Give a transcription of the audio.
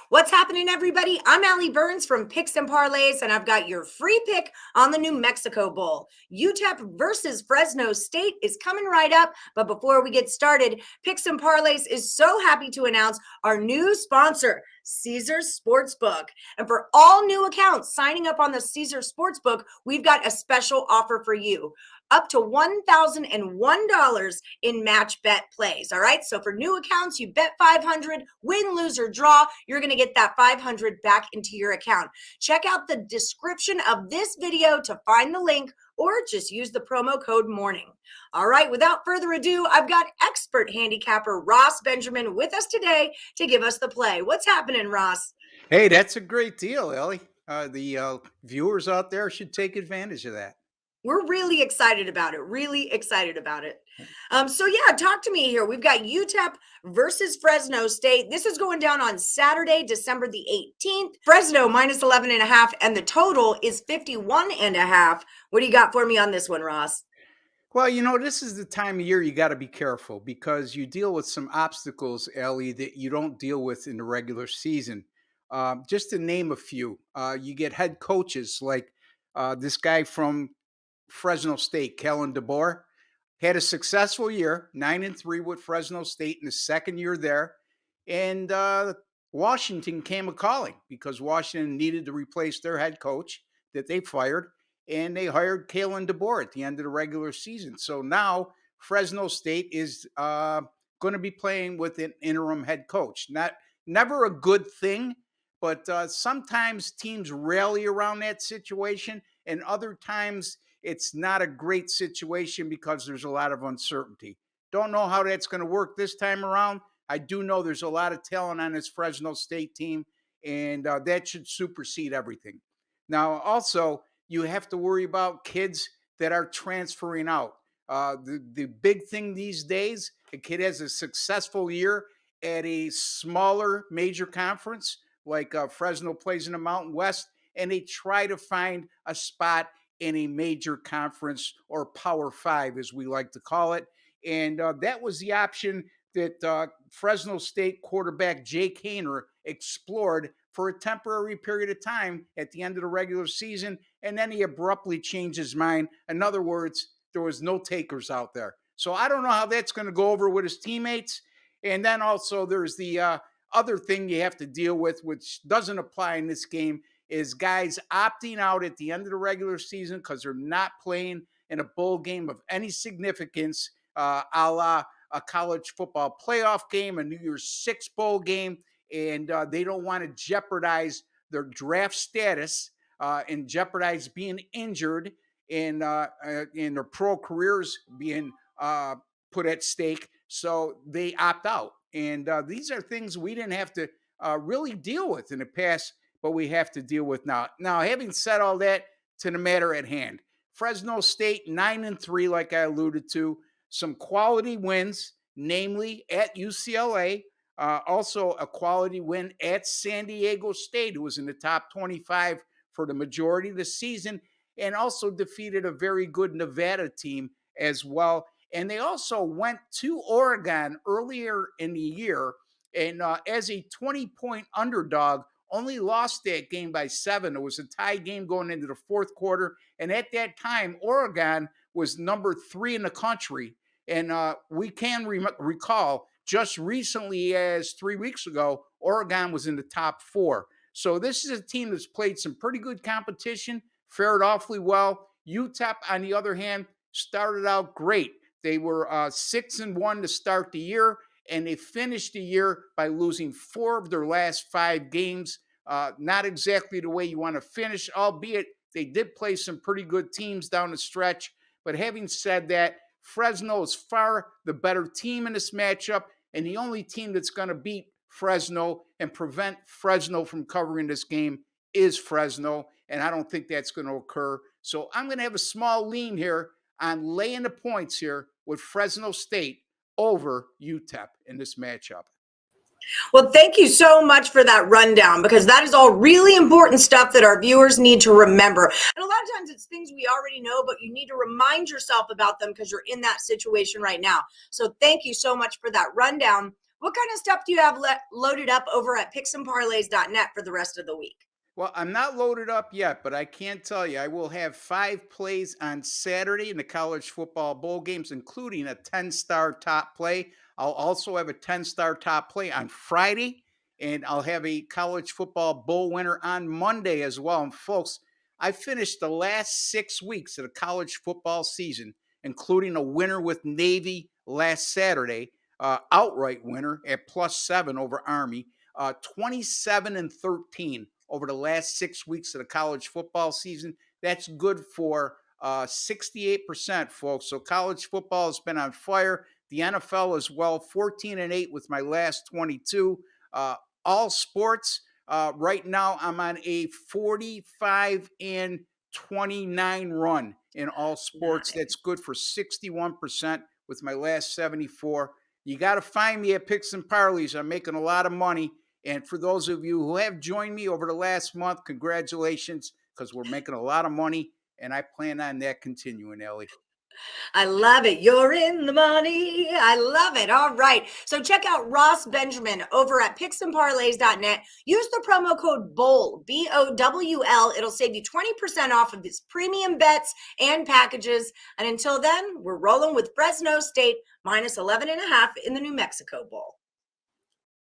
What's happening, everybody? I'm Allie Burns from Picks Parlays, and I've got your free pick on the New Mexico Bowl. UTEP versus Fresno State is coming right up. But before we get started, Picks Parlays is so happy to announce our new sponsor, Caesars Sportsbook. And for all new accounts signing up on the Caesars Sportsbook, we've got a special offer for you. Up to $1,001 in match bet plays. All right. So for new accounts, you bet 500, win, lose, or draw. You're going to get that 500 back into your account. Check out the description of this video to find the link, or just use the promo code MORNING. All right. Without further ado, I've got expert handicapper Ross Benjamin with us today to give us the play. What's happening, Ross? Hey, that's a great deal, Ellie. The viewers out there should take advantage of that. We're really excited about it. So yeah, talk to me here. We've got UTEP versus Fresno State. This is going down on Saturday, December the 18th. Fresno minus 11.5, and the total is 51.5. What do you got for me on this one, Ross? Well, this is the time of year you got to be careful because you deal with some obstacles, Ellie, that you don't deal with in the regular season. Just to name a few, you get head coaches like this guy from Fresno State, Kellen DeBoer, had a successful year, 9-3 with Fresno State in his second year there. And Washington came a-calling because Washington needed to replace their head coach that they fired. And they hired Kellen DeBoer at the end of the regular season. So now Fresno State is going to be playing with an interim head coach. Never a good thing, but sometimes teams rally around that situation, and other times it's not a great situation because there's a lot of uncertainty. Don't know how that's going to work this time around. I do know there's a lot of talent on this Fresno State team, and that should supersede everything. Now, also, you have to worry about kids that are transferring out. The big thing these days, a kid has a successful year at a smaller major conference, like Fresno plays in the Mountain West, and they try to find a spot in a major conference, or Power Five, as we like to call it. And that was the option that Fresno State quarterback Jake Haener explored for a temporary period of time at the end of the regular season, and then he abruptly changed his mind. In other words, there was no takers out there. So I don't know how that's going to go over with his teammates. And then also there's the other thing you have to deal with, which doesn't apply in this game, is guys opting out at the end of the regular season because they're not playing in a bowl game of any significance, a la a college football playoff game, a New Year's Six bowl game, and they don't want to jeopardize their draft status and jeopardize being injured and their pro careers being put at stake. So they opt out. And these are things we didn't have to really deal with in the past, but we have to deal with now. Now, having said all that, to the matter at hand, Fresno State 9-3, like I alluded to, some quality wins, namely at UCLA, also a quality win at San Diego State, who was in the top 25 for the majority of the season, and also defeated a very good Nevada team as well. And they also went to Oregon earlier in the year, and as a 20-point underdog, only lost that game by 7. It was a tie game going into the fourth quarter. And at that time, Oregon was number 3 in the country. And we can recall just recently, as 3 weeks ago, Oregon was in the top 4. So this is a team that's played some pretty good competition, fared awfully well. UTEP, on the other hand, started out great. They were 6-1 to start the year, and they finished the year by losing 4 of their last 5 games. Not exactly the way you want to finish, albeit they did play some pretty good teams down the stretch. But having said that, Fresno is far the better team in this matchup, and the only team that's going to beat Fresno and prevent Fresno from covering this game is Fresno, and I don't think that's going to occur. So I'm going to have a small lean here on laying the points here with Fresno State over UTEP in this matchup. Well, thank you so much for that rundown, because that is all really important stuff that our viewers need to remember. And a lot of times it's things we already know, but you need to remind yourself about them because you're in that situation right now. So thank you so much for that rundown. What kind of stuff do you have loaded up over at picksandparlays.net for the rest of the week? Well, I'm not loaded up yet, but I can tell you I will have 5 plays on Saturday in the college football bowl games, including a 10-star top play. I'll also have a 10-star top play on Friday, and I'll have a college football bowl winner on Monday as well. And folks, I finished the last 6 weeks of the college football season, including a winner with Navy last Saturday, outright winner at +7 over Army, 27-13 over the last 6 weeks of the college football season. That's good for 68%, folks. So college football has been on fire. The NFL as well, 14-8 with my last 22. All sports. Right now, I'm on a 45-29 run in all sports. Nice. That's good for 61% with my last 74. You got to find me at Picks and Parlays. I'm making a lot of money. And for those of you who have joined me over the last month, congratulations, because we're making a lot of money, and I plan on that continuing, Ellie. I love it. You're in the money. I love it. All right. So check out Ross Benjamin over at picksandparlays.net. Use the promo code BOWL, BOWL. It'll save you 20% off of his premium bets and packages. And until then, we're rolling with Fresno State minus 11.5 in the New Mexico Bowl.